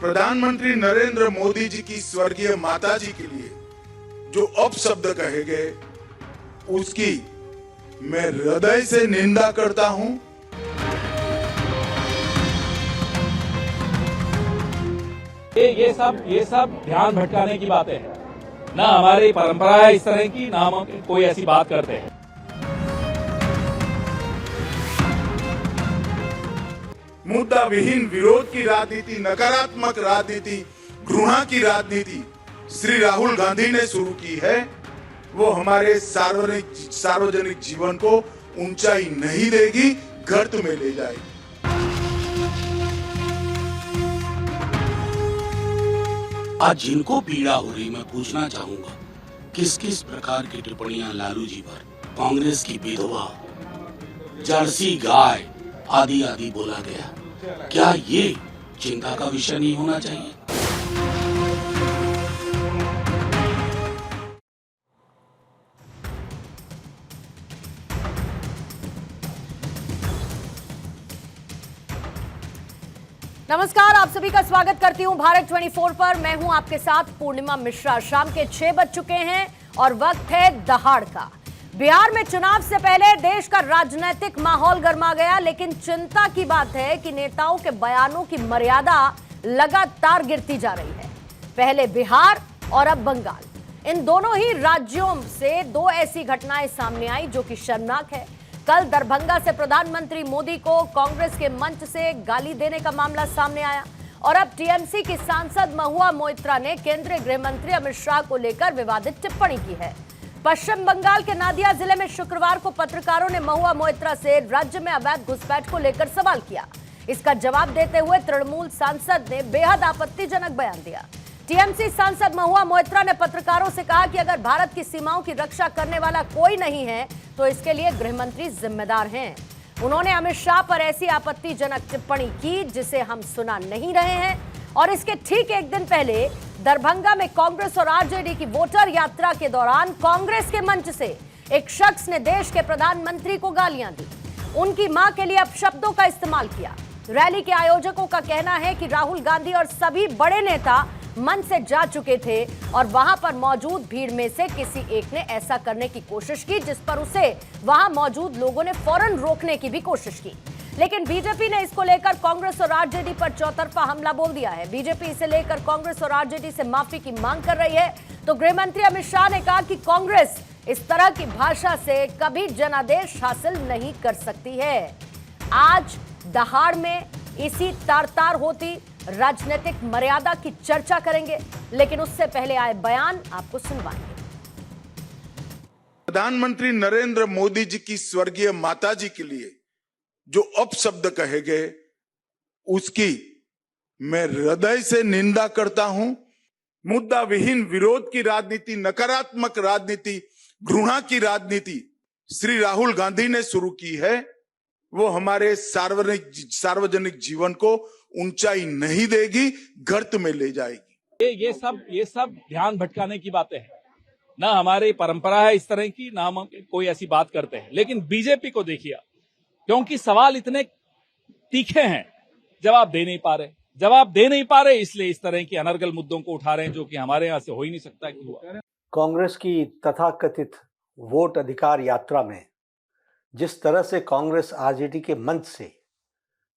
प्रधानमंत्री नरेंद्र मोदी जी की स्वर्गीय माता जी के लिए जो अपशब्द कहे गए उसकी मैं हृदय से निंदा करता हूं। ये सब ध्यान भटकाने की बातें हैं। ना हमारी परंपरा है इस तरह की, ना हम कोई ऐसी बात करते हैं। मुद्दा विहीन विरोध की राजनीति, नकारात्मक राजनीति, घृणा की राजनीति श्री राहुल गांधी ने शुरू की है। वो हमारे सार्वजनिक जीवन को ऊंचाई नहीं देगी, गर्त में ले जाएगी। आज जिनको पीड़ा हो रही, मैं पूछना चाहूंगा किस किस प्रकार की टिप्पणियां लालू जी पर, कांग्रेस की विधवा, जर्सी गाय आदि आदि बोला गया, क्या ये चिंता का विषय नहीं होना चाहिए? नमस्कार, आप सभी का स्वागत करती हूं भारत 24 पर। मैं हूं आपके साथ पूर्णिमा मिश्रा। शाम के 6 बज चुके हैं और वक्त है दहाड़ का। बिहार में चुनाव से पहले देश का राजनीतिक माहौल गर्मा गया, लेकिन चिंता की बात है कि नेताओं के बयानों की मर्यादा लगातार गिरती जा रही है। पहले बिहार और अब बंगाल, इन दोनों ही राज्यों से दो ऐसी घटनाएं सामने आई जो कि शर्मनाक है। कल दरभंगा से प्रधानमंत्री मोदी को कांग्रेस के मंच से गाली देने का मामला सामने आया और अब टीएमसी की सांसद महुआ मोइत्रा ने केंद्रीय गृह मंत्री अमित शाह को लेकर विवादित टिप्पणी की है। पश्चिम बंगाल के नादिया जिले में शुक्रवार को पत्रकारों ने महुआ मोइत्रा से राज्य में अवैध घुसपैठ को लेकर सवाल किया। इसका जवाब देते हुए तृणमूल सांसद ने बेहद आपत्तिजनक बयान दिया। टीएमसी सांसद महुआ मोइत्रा ने पत्रकारों से कहा कि अगर भारत की सीमाओं की रक्षा करने वाला कोई नहीं है तो इसके लिए गृह मंत्री जिम्मेदार हैं। उन्होंने अमित शाह पर ऐसी आपत्तिजनक टिप्पणी की जिसे हम सुना नहीं रहे हैं। और इसके ठीक एक दिन पहले दरभंगा में कांग्रेस और आरजेडी की वोटर यात्रा के दौरान कांग्रेस के मंच से एक शख्स ने देश के प्रधानमंत्री को गालियां दी, उनकी मां के लिए अपशब्दों का इस्तेमाल किया। रैली के आयोजकों का कहना है कि राहुल गांधी और सभी बड़े नेता मंच से जा चुके थे और वहां पर मौजूद भीड़ में से किसी एक ने ऐसा करने की कोशिश की, जिस पर उसे वहां मौजूद लोगों ने फौरन रोकने की भी कोशिश की। लेकिन बीजेपी ने इसको लेकर कांग्रेस और आरजेडी पर चौतरफा हमला बोल दिया है। बीजेपी इसे लेकर कांग्रेस और आरजेडी से माफी की मांग कर रही है, तो गृह मंत्री अमित शाह ने कहा कि कांग्रेस इस तरह की भाषा से कभी जनादेश हासिल नहीं कर सकती है। आज दहाड़ में इसी तार होती राजनीतिक मर्यादा की चर्चा करेंगे, लेकिन उससे पहले आए बयान आपको सुनवाएंगे। प्रधानमंत्री नरेंद्र मोदी जी की स्वर्गीय माता जी के लिए जो अपशब्द कहे गए उसकी मैं हृदय से निंदा करता हूं। मुद्दा विहीन विरोध की राजनीति, नकारात्मक राजनीति, घृणा की राजनीति श्री राहुल गांधी ने शुरू की है। वो हमारे सार्वजनिक जीवन को ऊंचाई नहीं देगी, गर्त में ले जाएगी। ये सब ध्यान भटकाने की बातें हैं। ना हमारी परंपरा है इस तरह की, ना हम कोई ऐसी बात करते हैं। लेकिन बीजेपी को देखिए, क्योंकि सवाल इतने तीखे हैं, जवाब दे नहीं पा रहे, इसलिए इस तरह के अनर्गल मुद्दों को उठा रहे हैं, जो कि हमारे यहाँ से हो ही नहीं सकता कि हुआ। कांग्रेस की तथाकथित वोट अधिकार यात्रा में जिस तरह से कांग्रेस आरजेडी के मंच से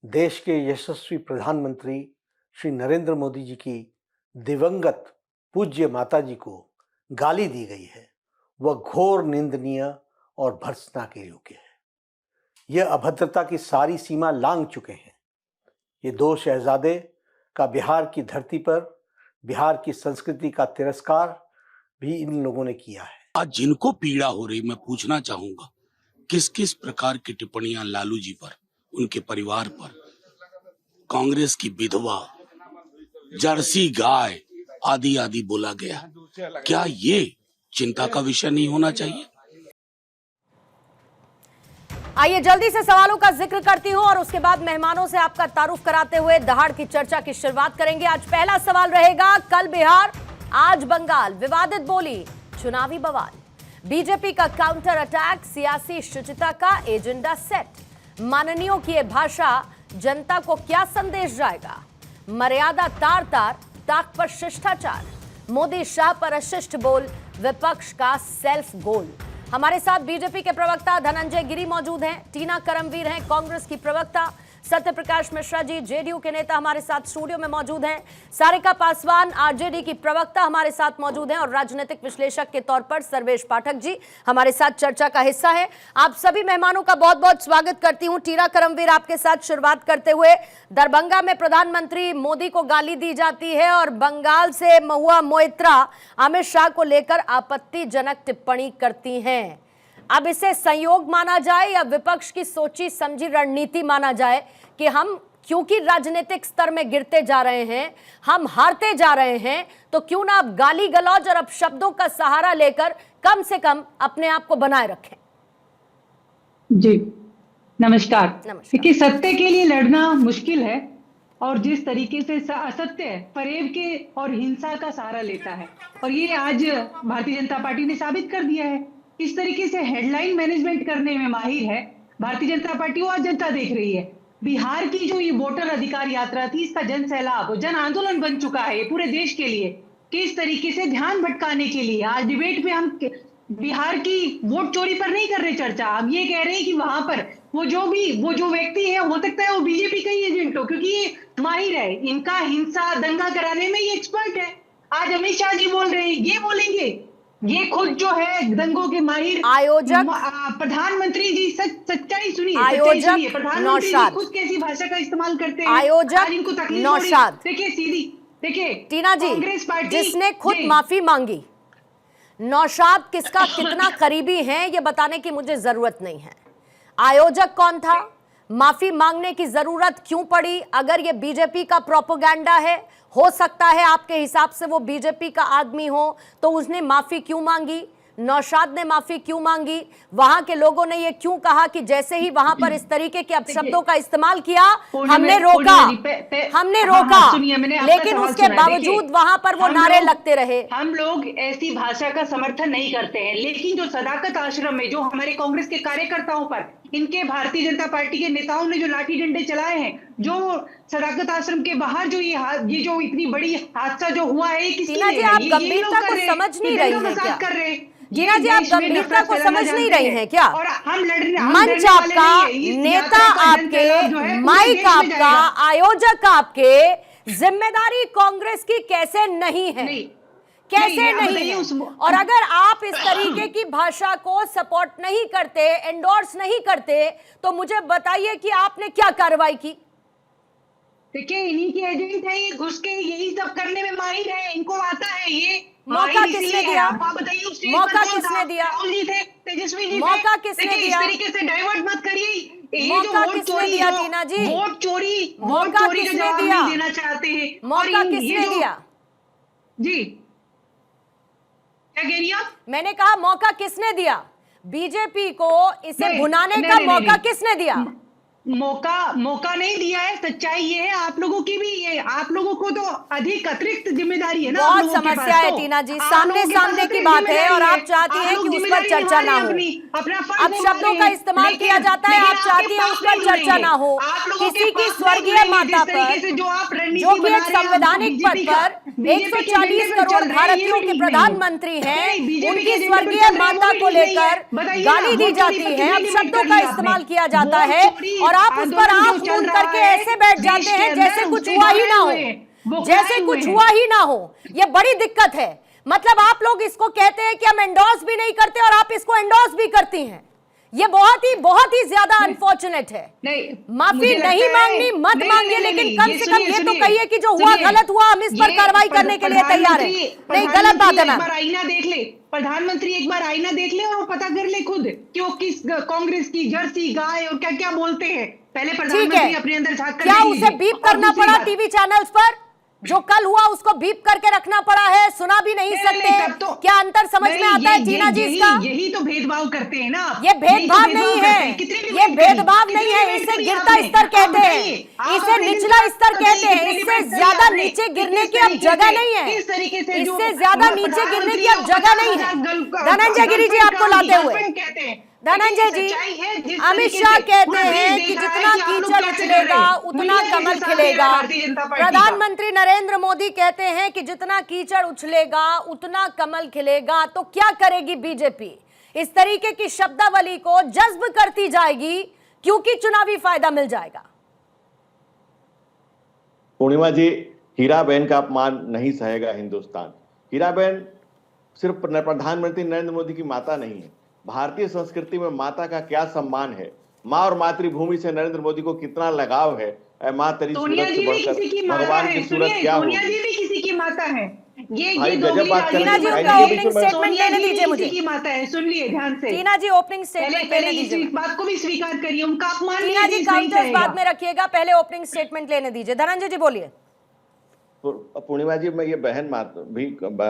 देश के यशस्वी प्रधानमंत्री श्री नरेंद्र मोदी जी की दिवंगत पूज्य माता जी को गाली दी गई है, वह घोर निंदनीय और भर्त्सना के योग्य है। यह अभद्रता की सारी सीमा लांघ चुके हैं। ये दो शहजादे का बिहार की धरती पर बिहार की संस्कृति का तिरस्कार भी इन लोगों ने किया है। आज जिनको पीड़ा हो रही, मैं पूछना चाहूंगा किस किस प्रकार की टिप्पणियां लालू जी पर, उनके परिवार पर, कांग्रेस की विधवा, जर्सी गाय आदि आदि बोला गया, क्या ये चिंता का विषय नहीं होना चाहिए? आइए जल्दी से सवालों का जिक्र करती हूं और उसके बाद मेहमानों से आपका तारुफ कराते हुए दहाड़ की चर्चा की शुरुआत करेंगे। आज पहला सवाल रहेगा, कल बिहार आज बंगाल, विवादित बोली, चुनावी बवाल, बीजेपी का काउंटर अटैक, सियासी शुचिता का एजेंडा सेट, माननीयों की यह भाषा जनता को क्या संदेश जाएगा, मर्यादा तार तार, ताक पर शिष्टाचार। मोदी शाह पर अशिष्ट बोल, विपक्ष का सेल्फ गोल। हमारे साथ बीजेपी के प्रवक्ता धनंजय गिरी मौजूद हैं, टीना करमवीर हैं कांग्रेस की प्रवक्ता, सत्य प्रकाश मिश्रा जी जेडीयू के नेता हमारे साथ स्टूडियो में मौजूद हैं, सारिका पासवान आरजेडी की प्रवक्ता हमारे साथ मौजूद हैं और राजनीतिक विश्लेषक के तौर पर सर्वेश पाठक जी हमारे साथ चर्चा का हिस्सा है। आप सभी मेहमानों का बहुत बहुत स्वागत करती हूं। टीना करमवीर, आपके साथ शुरुआत करते हुए, दरभंगा में प्रधानमंत्री मोदी को गाली दी जाती है और बंगाल से महुआ मोइत्रा अमित शाह को लेकर आपत्तिजनक टिप्पणी करती हैं। अब इसे संयोग माना जाए या विपक्ष की सोची समझी रणनीति माना जाए कि हम क्योंकि राजनीतिक स्तर में गिरते जा रहे हैं, हम हारते जा रहे हैं, तो क्यों ना अब गाली गलौज और अपशब्दों का सहारा लेकर कम से कम अपने आप को बनाए रखें। जी नमस्कार। देखिए, सत्य के लिए लड़ना मुश्किल है और जिस तरीके से असत्य फरेब के और हिंसा का सहारा लेता है, और ये आज भारतीय जनता पार्टी ने साबित कर दिया है। इस तरीके से हेडलाइन मैनेजमेंट करने में माहिर है भारतीय जनता पार्टी। वो आज जनता देख रही है। बिहार की जो ये वोटर अधिकार यात्रा थी, इसका जन सैलाब, जन आंदोलन बन चुका है पूरे देश के लिए। किस तरीके से ध्यान भटकाने के लिए आज डिबेट में हम बिहार की वोट चोरी पर नहीं कर रहे चर्चा, हम ये कह रहे हैं कि वहां पर वो जो व्यक्ति है, हो सकता है वो बीजेपी का ही एजेंट हो, क्योंकि ये माहिर है, इनका हिंसा दंगा कराने में ये एक्सपर्ट है। आज अमित शाह जी बोल रहे हैं, ये बोलेंगे, ये खुद जो है दंगों के माहिर आयोजक प्रधानमंत्री जी सच्चाई सुनिए, आयोजक प्रधानमंत्री जी खुद कैसी भाषा का इस्तेमाल करते हैं, आयोजक इनको तकलीफ नौशाद। देखिए सीधी, देखिए टीना जी, कांग्रेस पार्टी जिसने खुद माफी मांगी, नौशाद किसका कितना करीबी है ये बताने की मुझे जरूरत नहीं है। आयोजक कौन था, माफी मांगने की जरूरत क्यों पड़ी? अगर ये बीजेपी का प्रोपेगेंडा है, हो सकता है आपके हिसाब से वो बीजेपी का आदमी हो, तो उसने माफी क्यों मांगी? नौशाद ने माफी क्यों मांगी? वहां के लोगों ने ये क्यों कहा कि जैसे ही वहां पर इस तरीके के अपशब्दों का इस्तेमाल किया, हमने रोका, लेकिन उसके बावजूद वहां पर वो नारे लगते रहे। हम लोग ऐसी भाषा का समर्थन नहीं करते हैं, लेकिन जो सदाकत आश्रम में जो हमारे कांग्रेस के कार्यकर्ताओं पर इनके भारतीय जनता पार्टी के नेताओं ने जो लाठी डंडे चलाए हैं, जो सदाकत आश्रम के बाहर जो ये जो इतनी बड़ी हादसा जो हुआ है, टीना जी आप गंभीरता को समझ नहीं रही हैं क्या? जीना जी आप गंभीरता को समझ नहीं रही हैं क्या? और हम मंच आपका, नेता आपके, माइक आपका, आयोजक आपके, जिम्मेदारी कांग्रेस की कैसे नहीं है? कैसे नहीं है? और अगर आप इस तरीके की भाषा को सपोर्ट नहीं करते, एंडोर्स नहीं करते, तो मुझे बताइए कि आपने क्या कार्रवाई की? देखिए, इन्हीं के एजेंट है ये, घुस के यही सब करने में माहिर है, इनको आता है ये। मौका किसने दिया? मौका किसने दिया? तेजस्वी जी, मौका किसने दिया? इस तरीके से डाइवर्ट मत करिए। मौका किसने दिया टीना जी? वोट चोरी मौका किसने दिया? देना चाहते हैं। मौका किसने दिया? जी क्या कह रही हैं आप? मैंने कहा मौका किसने दिया? बीजेपी को इसे भुनाने का मौका किसने दिया? मौका नहीं दिया है। सच्चाई ये है, आप लोगों की भी ये, आप लोगों को तो अधिक अतिरिक्त जिम्मेदारी है ना। बहुत समस्या है टीना जी, सामने सामने की बात है और आप चाहती हैं कि उस पर चर्चा ना हो। अब शब्दों का इस्तेमाल किया जाता है, आप चाहती हैं उस पर चर्चा ना हो। किसी की स्वर्गीय माता पर, जो कि एक संवैधानिक पद पर 140 करोड़ भारतीयों के प्रधानमंत्री हैं, उनकी स्वर्गीय माता को लेकर गाली दी जाती है, अब शब्दों का इस्तेमाल किया जाता है और आप उस पर आंख मूंद करके ऐसे बैठ जाते हैं जैसे कुछ हुआ ही ना हो, जैसे कुछ हुआ ही ना हो। ये बड़ी दिक्कत है। मतलब आप लोग इसको कहते हैं कि हम एंडोर्स भी नहीं करते और आप इसको एंडोर्स भी करती हैं। ये बहुत ही ज्यादा अनफॉर्चुनेट है। माफी नहीं मांगनी, मत मांगिए, लेकिन कम से कम ये तो कहिए कि जो हुआ गलत हुआ, हम इस पर कार्रवाई करने के लिए तैयार हैं। नहीं, गलत बात है मैम। आईना देख ले, प्रधानमंत्री एक बार आईना देख ले और वो पता कर ले खुद कि वो किस कांग्रेस की जर्सी गाय और क्या क्या बोलते हैं। पहले प्रधानमंत्री अपने अंदर झांक कर, क्या उसे बीप करना पड़ा टीवी चैनल्स पर? जो कल हुआ उसको बीप करके रखना पड़ा है, सुना भी नहीं सकते। क्या अंतर समझ में आता है टीना जी इसका? यही तो भेदभाव करते हैं ना। ये भेदभाव नहीं है, ये भेदभाव नहीं है, इसे गिरता स्तर कहते हैं, इसे निचला स्तर कहते हैं। इससे ज्यादा नीचे गिरने की अब जगह नहीं है, इससे ज्यादा नीचे गिरने की अब जगह नहीं है। धनंजय गिरी जी आपको लाते हुए, धनंजय जी, अमित शाह कहते हैं कि जितना कीचड़ उछलेगा उतना कमल खिलेगा। प्रधानमंत्री नरेंद्र मोदी कहते हैं कि जितना कीचड़ उछलेगा उतना कमल खिलेगा। तो क्या करेगी बीजेपी? इस तरीके की शब्दावली को जज्ब करती जाएगी क्योंकि चुनावी फायदा मिल जाएगा। पूर्णिमा जी, हीराबेन का अपमान नहीं सहेगा हिंदुस्तान। हीराबेन सिर्फ प्रधानमंत्री नरेंद्र मोदी की माता नहीं है। भारतीय संस्कृति में माता का क्या सम्मान है, माँ और मातृभूमि से नरेंद्र मोदी को कितना लगाव है। माँ तेरी सूरत से बढ़कर भगवान की सूरत क्या होगी। सोनिया जी भी किसी की माता है। भाई गजब बात कर रही है। ओपनिंग स्टेटमेंट लेने दीजिए मुझे। की माता है, सुन लिए ध्यान से। टीना जी, ओपनिंग स्टेटमेंट लेने दीजिए। इस बात को भी स्वीकार करिए, उनका अपमान टीना जी काउंटर्स बाद में रखिएगा, पहले ओपनिंग स्टेटमेंट लेने दीजिए। धनंजय जी बोलिए। पूर्णिमा जी, मैं ये बहन भी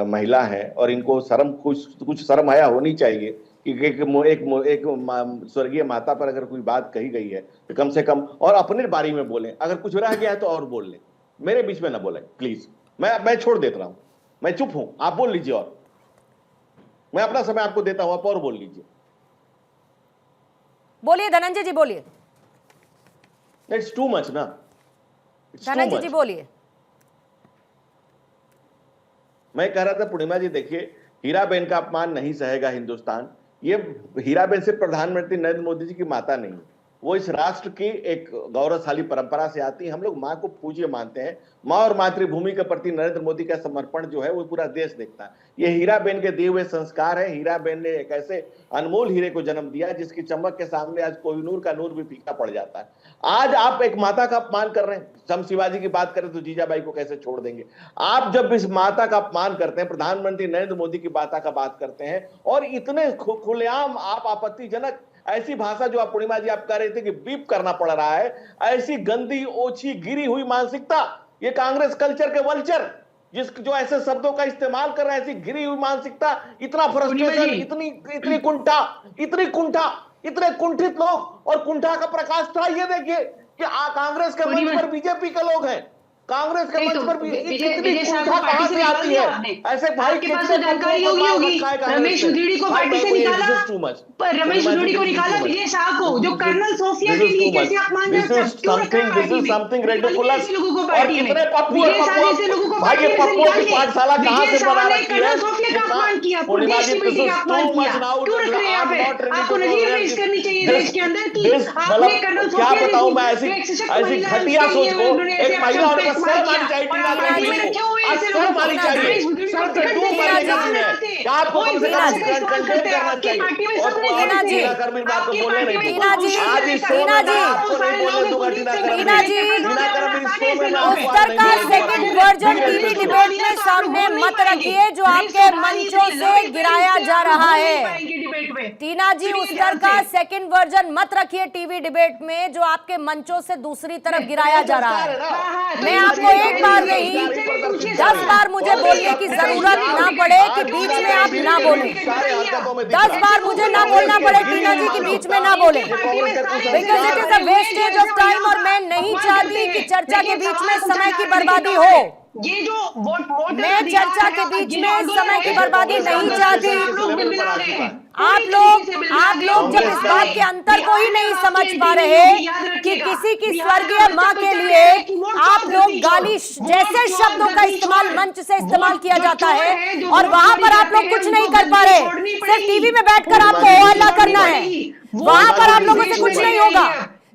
महिला है और इनको शर्म कुछ शर्म आया होनी चाहिए कि एक स्वर्गीय माता पर अगर कोई बात कही गई है तो कम से कम और अपने बारे में बोलें। अगर कुछ रह गया है तो और बोल लें, मेरे बीच में ना बोलें प्लीज। मैं छोड़ देता हूं, मैं चुप हूं, आप बोल लीजिए और मैं अपना समय आपको देता हूं, आप और बोल लीजिए। बोलिए धनंजय जी, बोलिए। इट्स टू मच ना। धनंजय जी बोलिए। मैं कह रहा था पूर्णिमा जी, देखिए, हीराबेन का अपमान नहीं सहेगा हिंदुस्तान। ये हीराबेन सिर्फ प्रधानमंत्री नरेंद्र मोदी जी की माता नहीं, वो इस राष्ट्र की एक गौरवशाली परंपरा से आती है। हम लोग माँ को पूज्य मानते हैं। माँ और मातृभूमि के प्रति नरेंद्र मोदी का समर्पण जो है वो पूरा देश देखता है। ये हीराबेन के दिए हुए संस्कार है। हीराबेन ने एक ऐसे अनमोल हीरे को जन्म दिया जिसकी चमक के सामने आज कोहिनूर का नूर भी फीका पड़ जाता है। आज आप एक माता का अपमान कर रहे हैं। हम शिवाजी की बात करें तो जीजाबाई को कैसे छोड़ देंगे। आप जब इस माता का अपमान करते हैं, प्रधानमंत्री नरेंद्र मोदी की माता का बात करते हैं और इतने खुलेआम आप आपत्तिजनक ऐसी भाषा जो आप पूर्णिमा जी आप कह रहे थे कि बीप करना पड़ रहा है, ऐसी गंदी ओछी गिरी हुई मानसिकता, ये कांग्रेस कल्चर के वल्चर जो ऐसे शब्दों का इस्तेमाल कर रहे हैं, ऐसी गिरी हुई मानसिकता, इतना फ्रस्ट्रेशन, इतनी कुंठा, इतने कुंठित लोग और कुंठा का प्रकाश था। ये देखिए कि कांग्रेस के मंच पर बीजेपी के लोग हैं, कांग्रेस के मंच पर भी इतनी कुंठा कहां से आती है। ऐसे भाई के पास जानकारी होगी। रमेश उधीड़ी को पार्टी से निकाला, रमेश उधीड़ी को निकाला, विजय शाह को जो कर्नल सोफिया के लिए कैसे अपमानजनक समथिंग रेडिकुलस। लोगों को पार्टी में विजय शाह जैसे लोगों को भाई ये पप्पू की पाठशाला कहां से बना रखी है। कर्नल सोफिया का अपमान किया, पूर्णिमा जी का अपमान किया। क्यों रख रहे हैं आप? आपको नजीर पेश करनी चाहिए देश के अंदर कि आपने कर्नल सोफिया क्या बताऊं मैं ऐसी घटिया सोच को एक महिला होने का शर्म आनी चाहिए। शर्म आनी चाहिए। आपको कम से कम कंटेन करना चाहिए। और टीना कर्मी बात को बोलने नहीं दूंगा। आज इस शो में आपको नहीं बोलने दूंगा। टीना कर्मी इस शो में उत्तर का सेकंड वर्जन टीवी डिबेट में सामने मत रखिए जो आपके मंचों से गिराया जा रहा है। टीना जी, उत्तर का सेकंड वर्जन मत रखिए टीवी डिबेट में जो आपके मंचों से दूसरी तरफ गिराया जा रहा है। मैं आपको एक बार नहीं 10 बार मुझे बोलने की जरूरत ना पड़े कि बीच में आप ना बोलें। 10 बार मुझे ना बोलना पड़े टीना जी की बीच में ना बोलें, because it is a wastage of time और मैं नहीं चाहती कि चर्चा के बीच में समय की बर्बादी हो। ये जो मैं चर्चा के बीच में समय की बर्बादी नहीं चाहती। आप लोग जब इस बात के अंतर को ही नहीं समझ पा रहे कि किसी की स्वर्गीय मां के लिए आप लोग गाली जैसे शब्दों का इस्तेमाल मंच से इस्तेमाल किया जाता है और वहां पर आप लोग कुछ नहीं कर पा रहे, सिर्फ टीवी में बैठकर आपको हो हल्ला करना है। वहां पर आप लोगों से कुछ नहीं होगा,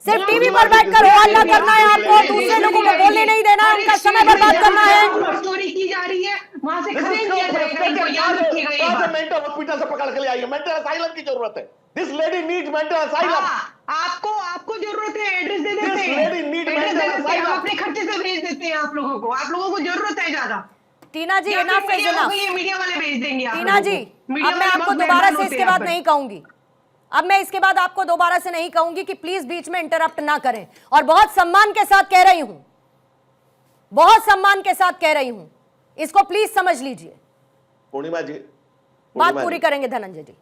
सिर्फ टीवी पर बैठकर हो हल्ला करना है आपको, दूसरे लोगों को बोलने नहीं देना, उनका समय बर्बाद करना है। स्टोरी की जा रही है, वहां से खदेड़ दिया जाएगा, इनको याद रखिएगा। मेंटल हॉस्पिटल से पकड़ के ले आइए। मेंटल असाइलम की जरूरत है। This lady needs mental asylum. आपको जरूरत है, एड्रेस दे देते हैं, अपने खर्चे से भेज देते हैं आप लोगों को जरूरत है ज्यादा। टीना जी, इनफ इज इनफ। ये मीडिया वाले भेज देंगे। टीना जी, अब मैं आपको दोबारा से इसके बाद नहीं कहूंगी। अब मैं इसके बाद आपको दोबारा से नहीं कहूंगी कि प्लीज बीच में इंटरप्ट ना करें, और बहुत सम्मान के साथ कह रही हूं, बहुत सम्मान के साथ कह रही हूं, इसको प्लीज समझ लीजिए। पूर्णिमा जी, बात पूरी करेंगे धनंजय जी।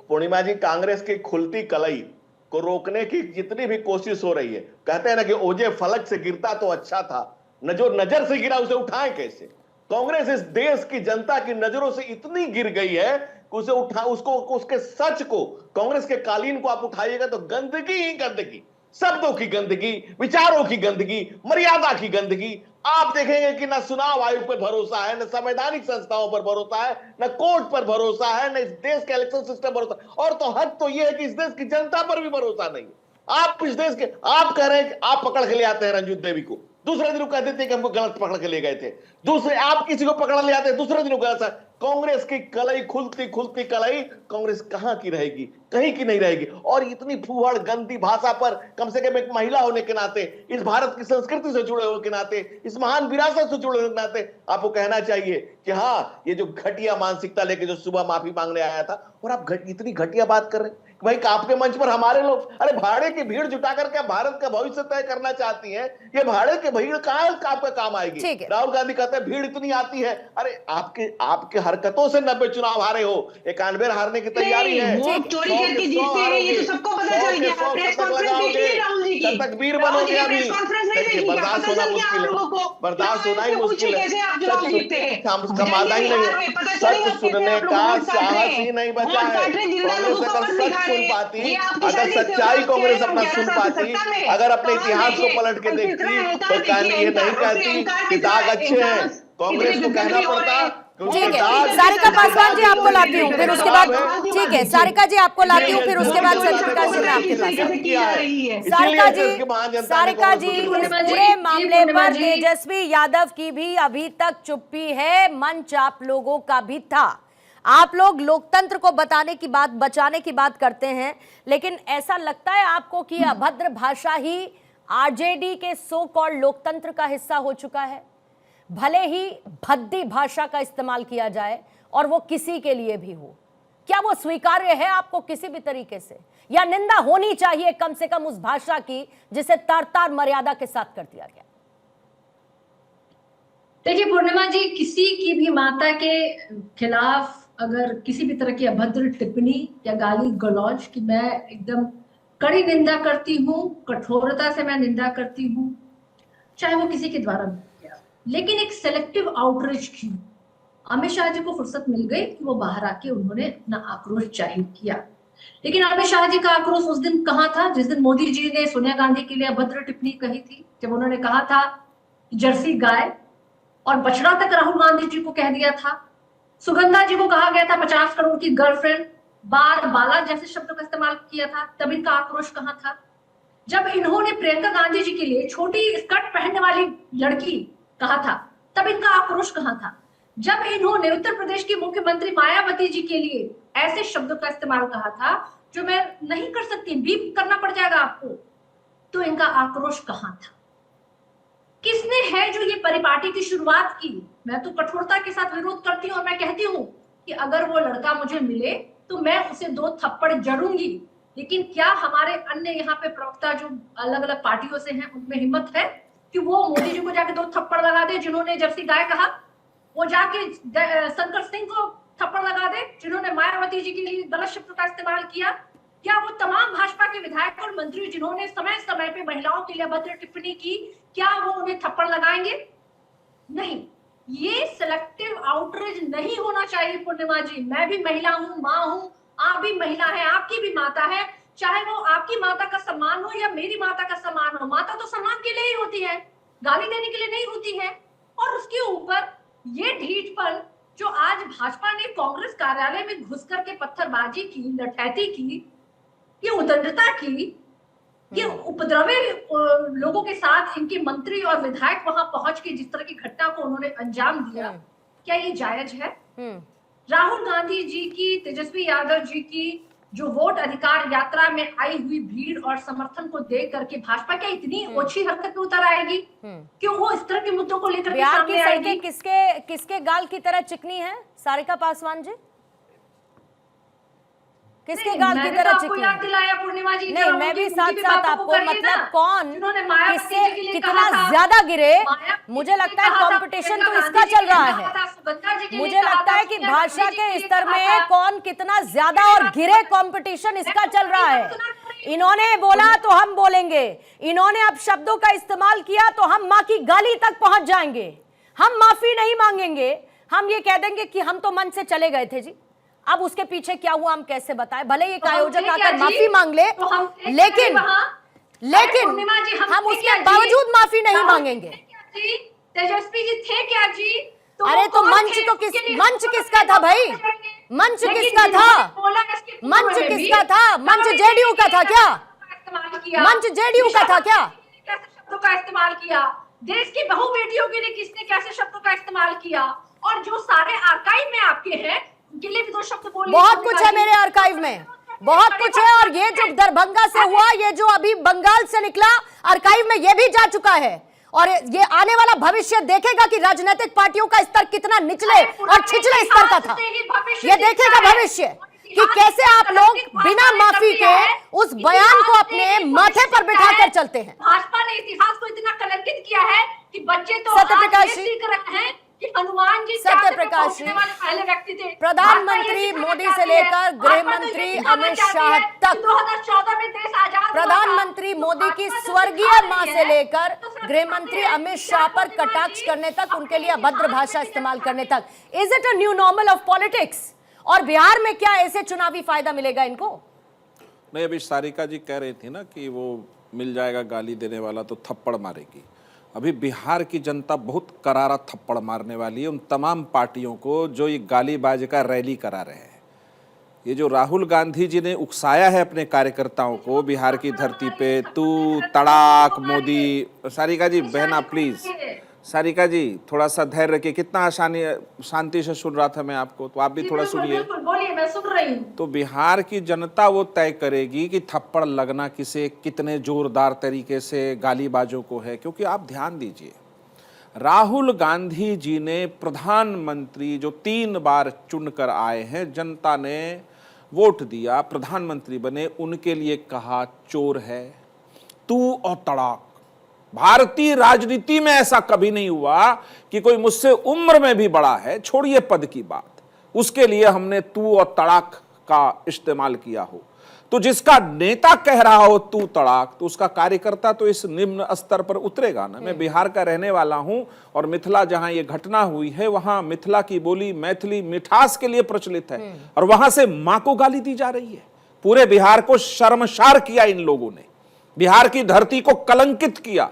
पूर्णिमा जी, कांग्रेस की खुलती कलई को रोकने की जितनी भी कोशिश हो रही है, कहते हैं ना कि ओजे फलक से गिरता तो अच्छा था, न जो नजर से गिरा उसे उठाएं कैसे। कांग्रेस इस देश की जनता की नजरों से इतनी गिर गई है कि उसे उठा उसको उसके सच को, कांग्रेस के कालीन को आप उठाइएगा तो गंदगी ही गंदगी, शब्दों की गंदगी, विचारों की गंदगी, मर्यादा की गंदगी। आप देखेंगे कि न चुनाव आयोग पर भरोसा है, न संवैधानिक संस्थाओं पर भरोसा है, न कोर्ट पर भरोसा है, न इस देश के इलेक्शन सिस्टम पर भरोसा, और तो हद तो यह है कि इस देश की जनता पर भी भरोसा नहीं है। आप इस देश के, आप कह रहे हैं कि आप पकड़ के ले आते हैं रंजीत देवी को, दूसरे दिन कह देते हैं कि हमको गलत पकड़ के ले गए थे, दूसरे आप किसी को पकड़ ले आते हैं, दूसरे दिन गलत। कांग्रेस की कलई खुलती खुलती कलई, कांग्रेस कहां की रहेगी, कहीं की नहीं रहेगी। और इतनी फूहड़ गंदी भाषा पर कम से कम एक महिला होने के नाते, इस भारत की संस्कृति से जुड़े होने के नाते, इस महान विरासत से जुड़े होने के नाते आपको कहना चाहिए कि हाँ, ये जो घटिया मानसिकता लेके जो सुबह माफी मांगने आया था, और आप इतनी घटिया बात कर रहे हैं भाई। आपके मंच पर हमारे लोग, अरे भाड़े की भीड़ जुटा करके भारत का भविष्य तय करना चाहती हैं, ये भाड़े की भीड़ कहां आपका काम आएगी। राहुल गांधी कहते हैं भीड़ इतनी आती है, अरे आपके हरकतों से 90 चुनाव हारे हो, 91 हारने की तैयारी है, वोट चोरी करके जीतते हैं, ये तो सबको पता चल गया। प्रेस कॉन्फ्रेंस देखिए राहुल जी की, तकबीर बनोगे अभी, बर्दाश्त होना मुश्किल है, बर्दाश्त होना ही मुश्किल है, कमाना ही नहीं है, सच सुनने का साहस ही नहीं बचा है। कांग्रेस सुन पाती, अगर सच्चाई कांग्रेस अपना सुन पाती, अगर अपने इतिहास को पलट के देखती, तो कहानी ये नहीं कहती कि दाग अच्छे हैं। कांग्रेस को कहना पड़ता। ठीक है, सारिका पासवान जी आपको लाती हूँ, फिर उसके बाद, ठीक है सारिका जी आपको लाती हूँ, फिर उसके बाद सत्यप्रकाश जी मैं आपके पास। सारिका जी, इस पूरे मामले पर तेजस्वी यादव की भी अभी तक चुप्पी है, मंच आप लोगों का भी था। आप लोग लोकतंत्र को बताने की बात, बचाने की बात करते हैं, लेकिन ऐसा लगता है आपको कि अभद्र भाषा ही आरजेडी के सो कॉल्ड लोकतंत्र का हिस्सा हो चुका है? भले ही भद्दी भाषा का इस्तेमाल किया जाए और वो किसी के लिए भी हो, क्या वो स्वीकार्य है आपको किसी भी तरीके से, या निंदा होनी चाहिए कम से कम उस भाषा की जिसे तार तार मर्यादा के साथ कर दिया गया? देखिए पूर्णिमा जी, किसी की भी माता के खिलाफ अगर किसी भी तरह की अभद्र टिप्पणी या गाली गलौज की मैं एकदम कड़ी निंदा करती हूँ, कठोरता से मैं निंदा करती हूँ, चाहे वो किसी के द्वारा किया। लेकिन एक सेलेक्टिव आउटरीच की अमित शाह जी को फुर्सत मिल गई कि वो बाहर आके उन्होंने अपना आक्रोश जाहिर किया। लेकिन अमित शाह जी का आक्रोश उस दिन कहाँ था जिस दिन मोदी जी ने सोनिया गांधी के लिए अभद्र टिप्पणी कही थी, जब उन्होंने कहा था जर्सी गाय और बछड़ा तक राहुल गांधी जी को कह दिया था। सुगंधा जी को कहा गया था 50 करोड़ की गर्लफ्रेंड, बार बाला जैसे शब्दों का इस्तेमाल किया था, तब इनका आक्रोश कहाँ था? जब इन्होंने प्रियंका गांधी जी के लिए छोटी स्कर्ट पहनने वाली लड़की कहा था, तब इनका आक्रोश कहाँ था? जब इन्होंने उत्तर प्रदेश की मुख्यमंत्री मायावती जी के लिए ऐसे शब्दों का इस्तेमाल कहा था जो मैं नहीं कर सकती, बीप करना पड़ जाएगा आपको, तो इनका आक्रोश कहाँ था? किसने है जो ये परिपाटी की शुरुआत की? मैं तो कठोरता के साथ विरोध करती हूँ और मैं कहती हूँ कि अगर वो लड़का मुझे मिले तो मैं उसे 2 थप्पड़ जरूंगी। लेकिन क्या हमारे अन्य यहाँ पे प्रवक्ता जो अलग अलग पार्टियों से हैं, उनमें हिम्मत है कि वो मोदी जी को जाके 2 थप्पड़ लगा दे जिन्होंने जर्सी गाय कहा? वो जाके शंकर सिंह को थप्पड़ लगा दे जिन्होंने मायावती जी के लिए गलत शब्द का इस्तेमाल किया? क्या वो तमाम भाजपा के विधायक और मंत्री जिन्होंने समय समय पे महिलाओं के लिए अभद्र टिप्पणी की, क्या वो उन्हें थप्पड़ लगाएंगे? नहीं, ये सिलेक्टिव आउटरीच नहीं होना चाहिए पूर्णिमा जी। मैं भी महिला हूँ, माँ हूँ, आप भी महिला है, आपकी भी माता है, चाहे वो आपकी माता का सम्मान हो या मेरी माता का सम्मान हो। माता तो सम्मान के लिए ही होती है, गाली देने के लिए नहीं होती है। और उसके ऊपर ये ढीठपन जो आज भाजपा ने कांग्रेस कार्यालय में घुस करके पत्थरबाजी की, डकैती की, ये उदंडता की, ये उपद्रवी लोगों के साथ इनके मंत्री और विधायक वहां पहुंच के जिस तरह की घटना को उन्होंने अंजाम दिया, क्या ये जायज है? राहुल गांधी जी की, तेजस्वी यादव जी की जो वोट अधिकार यात्रा में आई हुई भीड़ और समर्थन को देख करके भाजपा क्या इतनी ओछी हरकत में उतर आएगी? क्यों वो इस तरह के मुद्दों को लेकर के सामने आएगी? किसके गाल की तरह चिकनी है सारिका पासवान जी? किसके गाल की तरह चिकनी? याद दिलाया पूर्णिमा जी? नहीं, मैं भी साथ साथ आपको, मतलब कौन किससे कितना ज्यादा गिरे, मुझे लगता है कंपटीशन तो इसका चल रहा है। मुझे लगता है कि भाषा के स्तर में कौन कितना ज्यादा और गिरे, कंपटीशन इसका चल रहा है। इन्होंने बोला तो हम बोलेंगे, इन्होंने अब शब्दों का इस्तेमाल किया तो हम माँ की गाली तक पहुंच जाएंगे। हम माफी नहीं मांगेंगे, हम ये कह देंगे कि हम तो मन से चले गए थे जी, अब उसके पीछे क्या हुआ हम कैसे बताएं? भले एक आयोजक क्या आकर जी? माफी मांग ले, तो हम थे क्या लेकिन वहाँ? लेकिन पूर्णिमा जी, हम थे उसके क्या जी? बावजूद माफी नहीं हम मांगेंगे। थे क्या जी? तेजस्वी जी थे क्या जी? अरे वो तो कौन मंच थे? तो उसके लिए मंच हम किसका था भाई? मंच लेकिन किसका जिन्होंने था? बोला इसके पूर्व मंच में भी, किसका था? मंच उन्होंने जेडीयू का था क्या? इस्तेमाल किया। मंच जेडीयू का था क्या? कैसे शब्दों का इस्तेमाल किया? देश की बहु बेटियों के लिए किसने कैसे शब्दों का इस्तेमाल किया? और जो सारे आर्काइव में आपके हैं उनके लिए भी दो शब्द बोलिए। बहुत कुछ है मेरे आर्काइव में, बहुत कुछ है। और ये जो दरभंगा से हुआ, ये जो अभी बंगाल से निकला, आर्काइव में ये भी जा चुका है। और ये आने वाला भविष्य देखेगा कि राजनीतिक पार्टियों का स्तर कितना निचले और छिछले स्तर का था। ये देखेगा भविष्य कि कैसे आप लोग बिना माफी के उस बयान को अपने माथे पर बिठाकर चलते हैं। भाजपा ने इतिहास को इतना कलंकित किया है कि बच्चे तो सत्यप्रकाश आज जी, ये सीख रहे हैं कि हनुमान जी सत्यप्रकाश जी, पहले व्यक्ति थे। प्रधानमंत्री मोदी से लेकर गृह मंत्री अमित शाह तक, 2014 में देश आजाद, प्रधानमंत्री मोदी की स्वर्गीय मां से लेकर गृह मंत्री अमित शाह पर कटाक्ष करने तक, उनके लिए अभद्र भाषा इस्तेमाल करने तक। Is it a new normal of politics? और बिहार में क्या ऐसे चुनावी फायदा मिलेगा इनको? नहीं, अभी सारिका जी कह रही थी ना कि वो मिल जाएगा गाली देने वाला तो थप्पड़ मारेगी। अभी बिहार की जनता बहुत करारा थप्पड़ मारने वाली है उन तमाम पार्टियों को जो ये गालीबाजी का रैली करा रहे हैं। ये जो राहुल गांधी जी ने उकसाया है अपने कार्यकर्ताओं को बिहार की धरती पे, तू तड़ाक मोदी। सारिका जी, बहना प्लीज, सारिका जी थोड़ा सा धैर्य रखिए। कितना आसानी शांति से सुन रहा था मैं आपको, तो आप भी थोड़ा सुनिए। बोलिए, मैं सुन रही हूँ। तो बिहार की जनता वो तय करेगी कि थप्पड़ लगना किसे कितने जोरदार तरीके से गालीबाजों को है। क्योंकि आप ध्यान दीजिए, राहुल गांधी जी ने प्रधानमंत्री जो 3 बार चुनकर आए हैं, जनता ने वोट दिया, प्रधानमंत्री बने, उनके लिए कहा चोर है तू और तड़ाक। भारतीय राजनीति में ऐसा कभी नहीं हुआ कि कोई मुझसे उम्र में भी बड़ा है, छोड़िए पद की बात, उसके लिए हमने तू और तड़ाक का इस्तेमाल किया हो। तो जिसका नेता कह रहा हो तू तड़ाक, तो उसका कार्यकर्ता तो इस निम्न स्तर पर उतरेगा ना। मैं बिहार का रहने वाला हूं और मिथिला जहां ये घटना हुई है, वहां मिथिला की बोली मैथिली मिठास के लिए प्रचलित है, और वहां से मां को गाली दी जा रही है। पूरे बिहार को शर्मसार किया इन लोगों ने, बिहार की धरती को कलंकित किया।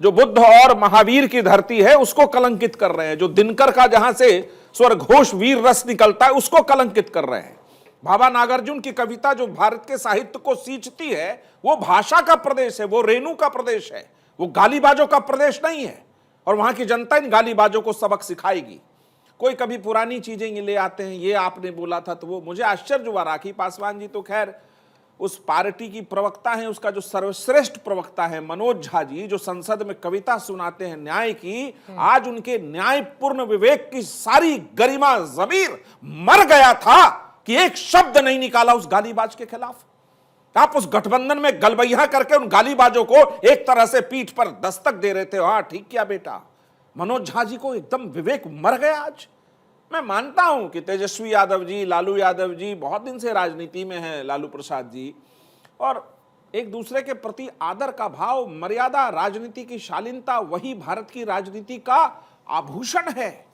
जो बुद्ध और महावीर की धरती है उसको कलंकित कर रहे हैं, जो दिनकर का जहां से स्वर घोष वीर रस निकलता है उसको कलंकित कर रहे हैं। भाभा नागार्जुन की कविता जो भारत के साहित्य को सींचती है, वो भाषा का प्रदेश है, वो रेणु का प्रदेश है, वो गालीबाजों का प्रदेश नहीं है। और वहां की जनता इन गालीबाजों को सबक सिखाएगी। कोई कभी पुरानी चीजें ये ले आते हैं, ये आपने बोला था, तो वो मुझे आश्चर्य हुआ। राखी पासवान जी तो खैर उस पार्टी की प्रवक्ता हैं, उसका जो सर्वश्रेष्ठ प्रवक्ता है मनोज झा जी, जो संसद में कविता सुनाते हैं न्याय की, आज उनके न्यायपूर्ण विवेक की सारी गरिमा ज़मीर मर गया था कि एक शब्द नहीं निकाला उस गालीबाज के खिलाफ। आप उस गठबंधन में गलबैया करके उन गालीबाजों को एक तरह से पीठ पर दस्तक दे रहे थे। हाँ ठीक किया बेटा। मनोज झा जी को एकदम विवेक मर गया आज। मैं मानता हूं कि तेजस्वी यादव जी, लालू यादव जी बहुत दिन से राजनीति में हैं, लालू प्रसाद जी, और एक दूसरे के प्रति आदर का भाव, मर्यादा, राजनीति की शालीनता, वही भारत की राजनीति का आभूषण है।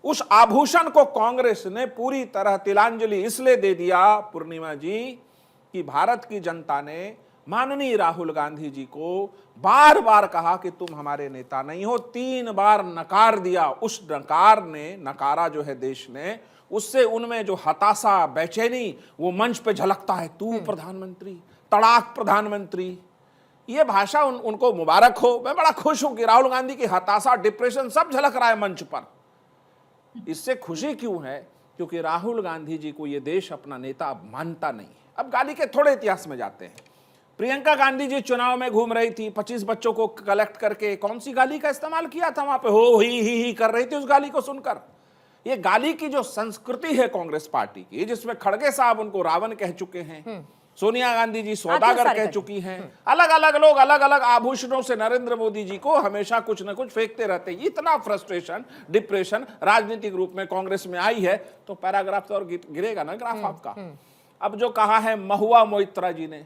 उस आभूषण को कांग्रेस ने पूरी तरह तिलांजलि इसलिए दे दिया पूर्णिमा जी कि भारत की जनता ने माननीय राहुल गांधी जी को बार बार कहा कि तुम हमारे नेता नहीं हो, 3 बार नकार दिया। उस नकार ने, नकारा जो है देश ने, उससे उनमें जो हताशा, बेचैनी, वो मंच पे झलकता है। तू प्रधानमंत्री, तड़ाक प्रधानमंत्री, ये भाषा उनको मुबारक हो। मैं बड़ा खुश हूं कि राहुल गांधी की हताशा, डिप्रेशन सब झलक रहा है मंच पर। इससे खुशी क्यों है? क्योंकि राहुल गांधी जी को यह देश अपना नेता अब मानता नहीं है। अब गाली के थोड़े इतिहास में जाते हैं। प्रियंका गांधी जी चुनाव में घूम रही थी, 25 बच्चों को कलेक्ट करके कौन सी गाली का इस्तेमाल किया था वहां पे? हो ही कर रही थी उस गाली को सुनकर। ये गाली की जो संस्कृति है कांग्रेस पार्टी की, जिसमें खड़गे साहब उनको रावण कह चुके हैं, सोनिया गांधी जी सौदागर कह चुकी हैं, अलग अलग लोग अलग अलग आभूषणों से नरेंद्र मोदी जी को हमेशा कुछ न कुछ फेंकते रहते हैं। इतना फ्रस्ट्रेशन, डिप्रेशन राजनीतिक रूप में कांग्रेस में आई है तो पैराग्राफ तो और गिरेगा ना ग्राफ आपका। अब जो कहा है महुआ मोइत्रा जी ने,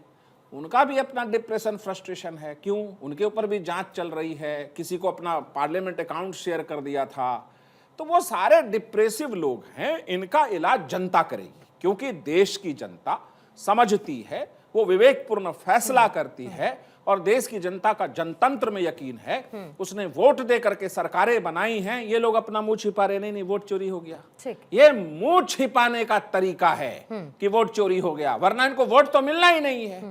उनका भी अपना डिप्रेशन, फ्रस्ट्रेशन है। क्यों? उनके ऊपर भी जांच चल रही है, किसी को अपना पार्लियामेंट अकाउंट शेयर कर दिया था। तो वो सारे डिप्रेसिव लोग हैं, इनका इलाज जनता करेगी। क्योंकि देश की जनता समझती है, वो विवेकपूर्ण फैसला करती है और देश की जनता का जनतंत्र में यकीन है। उसने वोट दे करके सरकारें बनाई हैं। ये लोग अपना मुंह छिपा रहे, नहीं वोट चोरी हो गया। ये मुंह छिपाने का तरीका है कि वोट चोरी हो गया, वरना इनको वोट तो मिलना ही नहीं है।